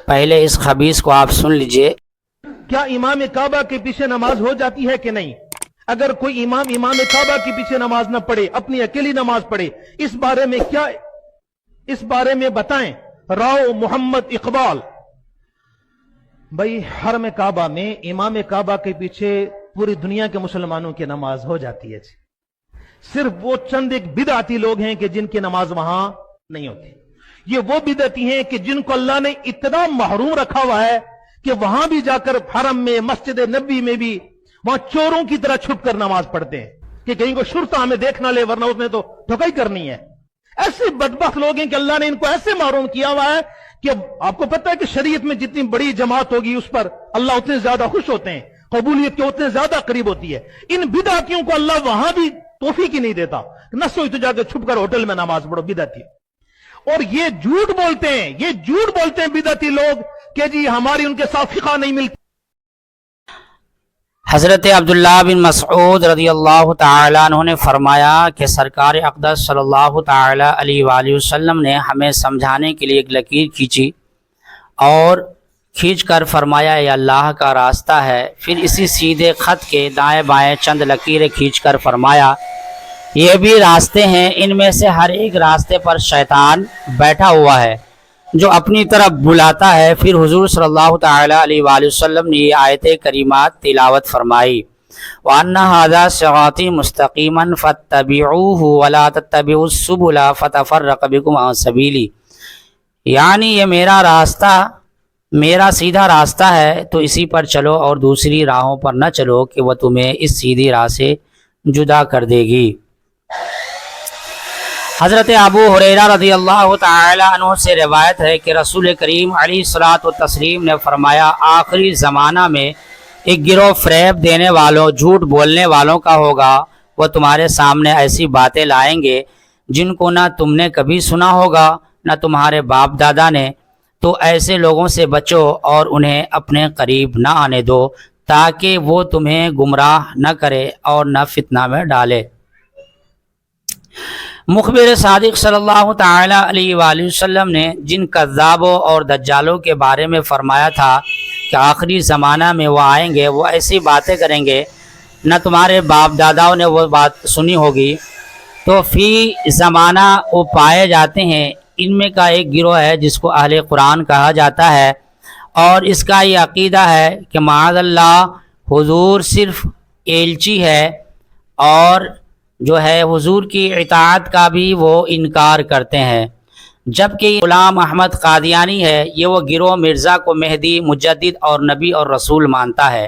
پہلے اس خبیث کو آپ سن لیجئے۔ کیا امام کعبہ کے پیچھے نماز ہو جاتی ہے کہ نہیں؟ اگر کوئی امام کعبہ کے پیچھے نماز نہ پڑھے، اپنی اکیلی نماز پڑھے، اس بارے میں بتائیں راؤ محمد اقبال۔ بھائی حرم کعبہ میں امام کعبہ کے پیچھے پوری دنیا کے مسلمانوں کی نماز ہو جاتی ہے، صرف وہ چند ایک بدعتی لوگ ہیں کہ جن کی نماز وہاں نہیں ہوتی۔ یہ وہ بدعتی ہیں کہ جن کو اللہ نے اتنا محروم رکھا ہوا ہے کہ وہاں بھی جا کر حرم میں، مسجد نبی میں بھی وہاں چوروں کی طرح چھپ کر نماز پڑھتے ہیں کہ کہیں کو شرطہ ہمیں دیکھ نہ لے، ورنہ اس نے تو ٹھکائی کرنی ہے۔ ایسے بدبخت لوگ ہیں کہ اللہ نے ان کو ایسے محروم کیا ہوا ہے کہ آپ کو پتہ ہے کہ شریعت میں جتنی بڑی جماعت ہوگی اس پر اللہ اتنے زیادہ خوش ہوتے ہیں، قبولیت کے اتنے زیادہ قریب ہوتی ہے۔ ان بدعتیوں کو اللہ وہاں بھی توفیق ہی نہیں دیتا، نہ سوئی تو جا کے چھپ کر ہوٹل میں نماز پڑھو بدعتی۔ اور یہ جھوٹ بولتے ہیں بدعتی لوگ کہ جی ہماری ان کے ساتھ فقہ نہیں ملتی۔ حضرت عبداللہ بن مسعود رضی اللہ تعالیٰ عنہ نے فرمایا کہ سرکار اقدس صلی اللہ تعالیٰ علیہ وآلہ وسلم نے ہمیں سمجھانے کے لیے ایک لکیر کھینچی اور کھینچ کر فرمایا یہ اللہ کا راستہ ہے۔ پھر اسی سیدھے خط کے دائیں بائیں چند لکیریں کھینچ کر فرمایا یہ بھی راستے ہیں، ان میں سے ہر ایک راستے پر شیطان بیٹھا ہوا ہے جو اپنی طرف بلاتا ہے۔ پھر حضور صلی اللہ تعالیٰ علیہ وآلہ وسلم نے یہ آیت کریمات تلاوت فرمائی وَأَنَّ هَذَا صِرَاطِي مُسْتَقِيمًا فَاتَّبِعُوهُ وَلَا تَتَّبِعُوا السُّبُلَ فَتَفَرَّقَ بِكُمْ عَنْ سَبِيلِهِ، یعنی یہ میرا راستہ، میرا سیدھا راستہ ہے تو اسی پر چلو اور دوسری راہوں پر نہ چلو کہ وہ تمہیں اس سیدھی راہ سے جدا کر دے گی۔ حضرت ابو ہریرہ رضی اللہ تعالی عنہ سے روایت ہے کہ رسول کریم علیہ الصلوۃ والتسلیم نے فرمایا آخری زمانہ میں ایک گروہ فریب دینے والوں، جھوٹ بولنے والوں کا ہوگا، وہ تمہارے سامنے ایسی باتیں لائیں گے جن کو نہ تم نے کبھی سنا ہوگا نہ تمہارے باپ دادا نے، تو ایسے لوگوں سے بچو اور انہیں اپنے قریب نہ آنے دو تاکہ وہ تمہیں گمراہ نہ کرے اور نہ فتنہ میں ڈالے۔ مخبر صادق صلی اللہ تعالیٰ علیہ وآلہ وسلم نے جن کذابوں اور دجالوں کے بارے میں فرمایا تھا کہ آخری زمانہ میں وہ آئیں گے، وہ ایسی باتیں کریں گے نہ تمہارے باپ داداؤں نے وہ بات سنی ہوگی، تو فی زمانہ وہ پائے جاتے ہیں۔ ان میں کا ایک گروہ ہے جس کو اہل قرآن کہا جاتا ہے، اور اس کا یہ عقیدہ ہے کہ معاذ اللہ حضور صرف ایلچی ہے، اور جو ہے حضور کی اطاعت کا بھی وہ انکار کرتے ہیں۔ جبکہ غلام احمد قادیانی ہے، یہ وہ گروہ مرزا کو مہدی، مجدد اور نبی اور رسول مانتا ہے۔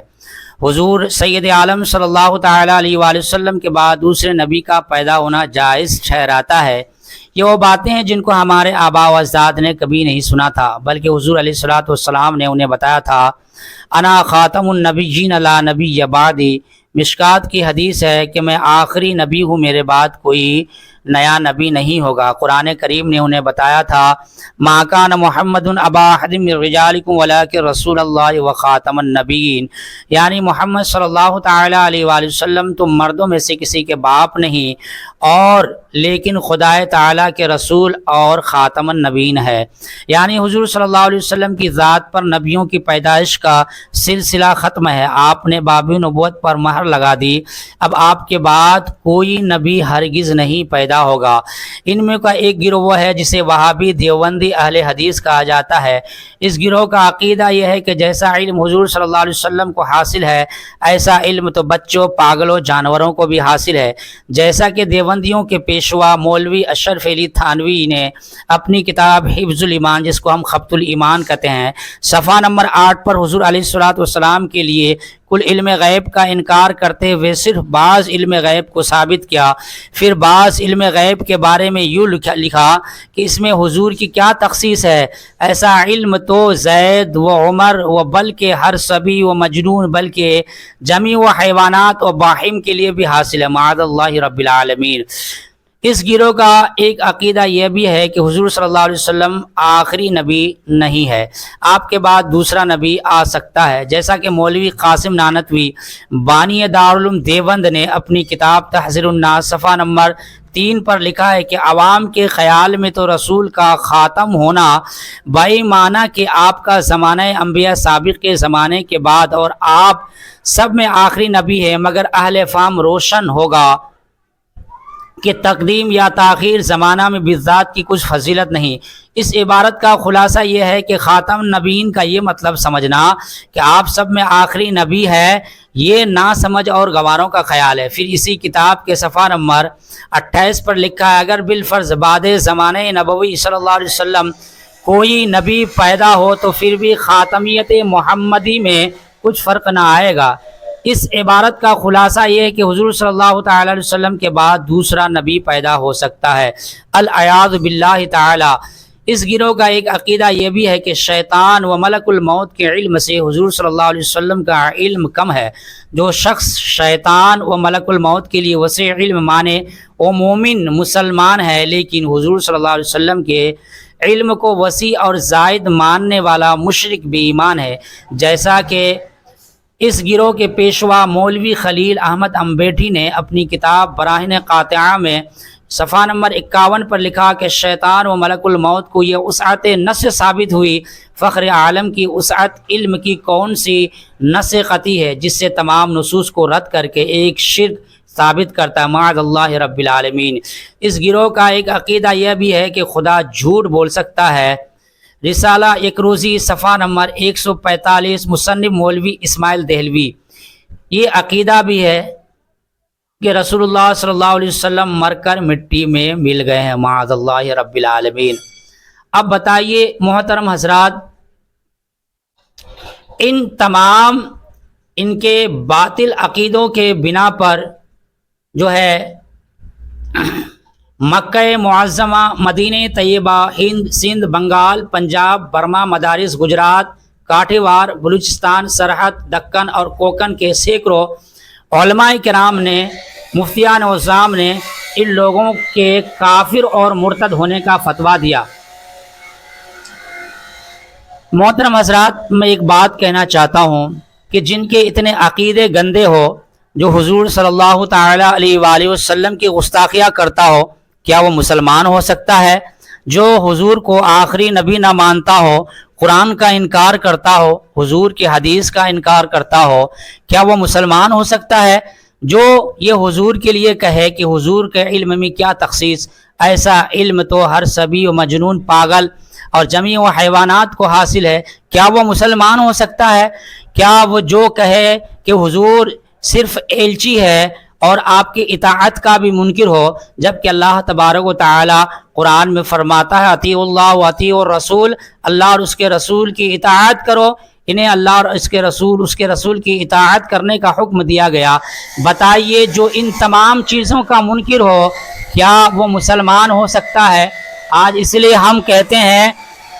حضور سید عالم صلی اللہ تعالیٰ علیہ وآلہ وسلم کے بعد دوسرے نبی کا پیدا ہونا جائز ٹھہراتا ہے۔ یہ وہ باتیں ہیں جن کو ہمارے آباء و اجداد نے کبھی نہیں سنا تھا، بلکہ حضور علیہ الصلوۃ والسلام نے انہیں بتایا تھا انا خاتم النبیین لا نبی بعدی۔ مشکات کی حدیث ہے کہ میں آخری نبی ہوں، میرے بعد کوئی نیا نبی نہیں ہوگا۔ قرآن کریم نے انہیں بتایا تھا ما کان محمد ابا احد من رجالکم ولکن رسول اللہ وخاتم النبیین، یعنی محمد صلی اللہ تعالیٰ علیہ وآلہ وسلم تم مردوں میں سے کسی کے باپ نہیں، اور لیکن خدا تعالیٰ کے رسول اور خاتم النبیین ہے، یعنی حضور صلی اللہ علیہ وسلم کی ذات پر نبیوں کی پیدائش کا سلسلہ ختم ہے۔ آپ نے باب نبوت پر مہر لگا دی، اب آپ کے بعد کوئی نبی ہرگز نہیں پیدا ہوگا۔ ان میں کا ایک گروہ وہ ہے جسے وہابی دیوبندی اہل حدیث کہا جاتا ہے۔ اس گروہ کا عقیدہ یہ ہے کہ جیسا علم حضور صلی اللہ علیہ وسلم کو حاصل ہے ایسا علم تو بچوں، پاگلوں، جانوروں کو بھی حاصل ہے، جیسا کہ دیوبندیوں کے پیشوا مولوی اشرف علی تھانوی نے اپنی کتاب حفظ الایمان، جس کو ہم خبط الایمان کہتے ہیں، صفحہ نمبر 8 پر حضور علیہ الصلوۃ والسلام کے لیے کل علم غیب کا انکار کرتے ہوئے صرف بعض علم غیب کو ثابت کیا۔ پھر بعض علم غیب کے بارے میں یوں لکھا کہ اس میں حضور کی کیا تخصیص ہے، ایسا علم تو زید و عمر و بلکہ ہر صبی و مجنون بلکہ جمیع و حیوانات و باہم کے لیے بھی حاصل ہے، معاذ اللہ رب العالمین۔ اس گروہ کا ایک عقیدہ یہ بھی ہے کہ حضور صلی اللہ علیہ وسلم آخری نبی نہیں ہے، آپ کے بعد دوسرا نبی آ سکتا ہے، جیسا کہ مولوی قاسم نانوتوی بانی دارالعلوم دیوبند نے اپنی کتاب تحذیر الناس صفحہ نمبر 3 پر لکھا ہے کہ عوام کے خیال میں تو رسول کا خاتم ہونا بائی معنی کہ آپ کا زمانہ انبیاء سابق کے زمانے کے بعد اور آپ سب میں آخری نبی ہے، مگر اہل فہم روشن ہوگا کہ تقدیم یا تاخیر زمانہ میں بالذات کی کچھ فضیلت نہیں۔ اس عبارت کا خلاصہ یہ ہے کہ خاتم نبیین کا یہ مطلب سمجھنا کہ آپ سب میں آخری نبی ہے، یہ نا سمجھ اور گواروں کا خیال ہے۔ پھر اسی کتاب کے صفحہ نمبر 28 پر لکھا ہے اگر بالفرض بعد زمانہ نبوی صلی اللہ علیہ وسلم کوئی نبی پیدا ہو تو پھر بھی خاتمیت محمدی میں کچھ فرق نہ آئے گا۔ اس عبارت کا خلاصہ یہ ہے کہ حضور صلی اللہ تعالی علیہ وسلم کے بعد دوسرا نبی پیدا ہو سکتا ہے، العیاذ باللہ تعالی۔ اس گروہ کا ایک عقیدہ یہ بھی ہے کہ شیطان و ملک الموت کے علم سے حضور صلی اللہ علیہ وسلم کا علم کم ہے۔ جو شخص شیطان و ملک الموت کے لیے وسیع علم مانے وہ مومن مسلمان ہے، لیکن حضور صلی اللہ علیہ وسلم کے علم کو وسیع اور زائد ماننے والا مشرک بے ایمان ہے، جیسا کہ اس گروہ کے پیشوا مولوی خلیل احمد امبیٹھی نے اپنی کتاب براہین قاطعہ میں صفحہ نمبر 51 پر لکھا کہ شیطان و ملک الموت کو یہ وسعت نص ثابت ہوئی، فخر عالم کی وسعت علم کی کون سی نص قطعی ہے جس سے تمام نصوص کو رد کر کے ایک شرک ثابت کرتا ہے، معاذ اللہ رب العالمین۔ اس گروہ کا ایک عقیدہ یہ بھی ہے کہ خدا جھوٹ بول سکتا ہے۔ رسالہ ایک روزی صفحہ نمبر 145 مصنف مولوی اسماعیل دہلوی، یہ عقیدہ بھی ہے کہ رسول اللہ صلی اللہ علیہ وسلم مر کر مٹی میں مل گئے ہیں، معاذ اللہ رب العالمین۔ اب بتائیے محترم حضرات، ان تمام ان کے باطل عقیدوں کے بنا پر جو ہے مکہ معظمہ، مدینہ طیبہ، ہند، سندھ، بنگال، پنجاب، برما، مدارس، گجرات، کاٹھیوار، بلوچستان، سرحد، دکن اور کوکن کے سینکڑوں علماء کرام نے، مفتیان عظام نے ان لوگوں کے کافر اور مرتد ہونے کا فتویٰ دیا۔ محترم حضرات، میں ایک بات کہنا چاہتا ہوں کہ جن کے اتنے عقیدے گندے ہو، جو حضور صلی اللہ تعالی علیہ وآلہ وسلم کی گستاخیاں کرتا ہو، کیا وہ مسلمان ہو سکتا ہے؟ جو حضور کو آخری نبی نہ مانتا ہو، قرآن کا انکار کرتا ہو، حضور کی حدیث کا انکار کرتا ہو، کیا وہ مسلمان ہو سکتا ہے؟ جو یہ حضور کے لیے کہے کہ حضور کے علم میں کیا تخصیص، ایسا علم تو ہر سبی و مجنون، پاگل اور جمیع و حیوانات کو حاصل ہے، کیا وہ مسلمان ہو سکتا ہے؟ کیا وہ جو کہے کہ حضور صرف ایلچی ہے اور آپ کی اطاعت کا بھی منکر ہو، جبکہ اللہ تبارک و تعالی قرآن میں فرماتا ہے اطیعوا اللہ و اطیعوا الرسول، اللہ اور اس کے رسول کی اطاعت کرو، انہیں اللہ اور اس کے رسول کی اطاعت کرنے کا حکم دیا گیا۔ بتائیے جو ان تمام چیزوں کا منکر ہو، کیا وہ مسلمان ہو سکتا ہے؟ آج اس لیے ہم کہتے ہیں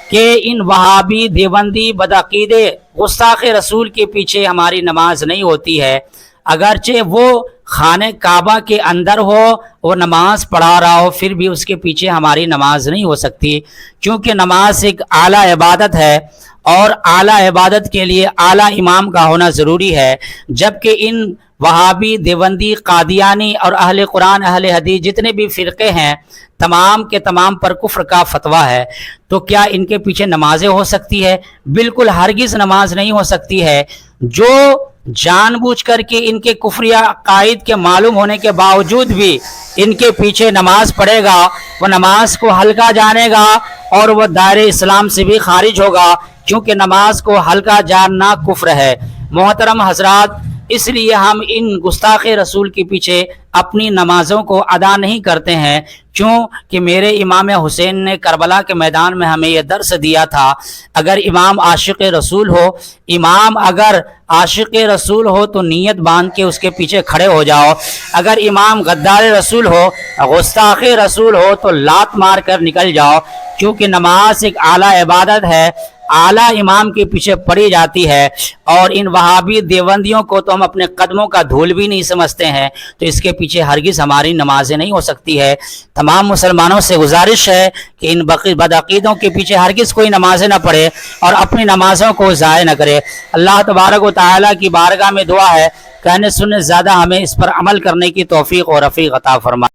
کہ ان وہابی، دیوبندی، بدعقیدے، گستاخ رسول کے پیچھے ہماری نماز نہیں ہوتی ہے، اگرچہ وہ خانہ کعبہ کے اندر ہو، وہ نماز پڑھا رہا ہو، پھر بھی اس کے پیچھے ہماری نماز نہیں ہو سکتی، کیونکہ نماز ایک اعلیٰ عبادت ہے اور اعلیٰ عبادت کے لیے اعلیٰ امام کا ہونا ضروری ہے۔ جبکہ ان وہابی، دیوبندی، قادیانی اور اہل قرآن، اہل حدیث جتنے بھی فرقے ہیں، تمام کے تمام پر کفر کا فتویٰ ہے، تو کیا ان کے پیچھے نمازیں ہو سکتی ہے؟ بالکل ہرگز نماز نہیں ہو سکتی ہے۔ جو جان بوجھ کر کے ان کے کفریہ عقائد کے معلوم ہونے کے باوجود بھی ان کے پیچھے نماز پڑھے گا، وہ نماز کو ہلکا جانے گا اور وہ دائرہ اسلام سے بھی خارج ہوگا، کیونکہ نماز کو ہلکا جاننا کفر ہے۔ محترم حضرات، اس لیے ہم ان گستاخ رسول کے پیچھے اپنی نمازوں کو ادا نہیں کرتے ہیں، کیوں کہ میرے امام حسین نے کربلا کے میدان میں ہمیں یہ درس دیا تھا، اگر امام عاشق رسول ہو، امام اگر عاشق رسول ہو تو نیت باندھ کے اس کے پیچھے کھڑے ہو جاؤ، اگر امام غدار رسول ہو، گستاخ رسول ہو تو لات مار کر نکل جاؤ، کیونکہ نماز ایک اعلیٰ عبادت ہے، اعلیٰ امام کے پیچھے پڑھی جاتی ہے، اور ان وہابی دیوبندیوں کو تو ہم اپنے قدموں کا دھول بھی نہیں سمجھتے ہیں، تو اس کے پیچھے ہرگز ہماری نمازیں نہیں ہو سکتی ہے۔ تمام مسلمانوں سے گزارش ہے کہ ان بدعقیدوں کے پیچھے ہرگز کوئی نمازیں نہ پڑھے اور اپنی نمازوں کو ضائع نہ کرے۔ اللہ تبارک و تعالیٰ کی بارگاہ میں دعا ہے، کہنے سننے زیادہ ہمیں اس پر عمل کرنے کی توفیق اور رفیق عطا فرمائے۔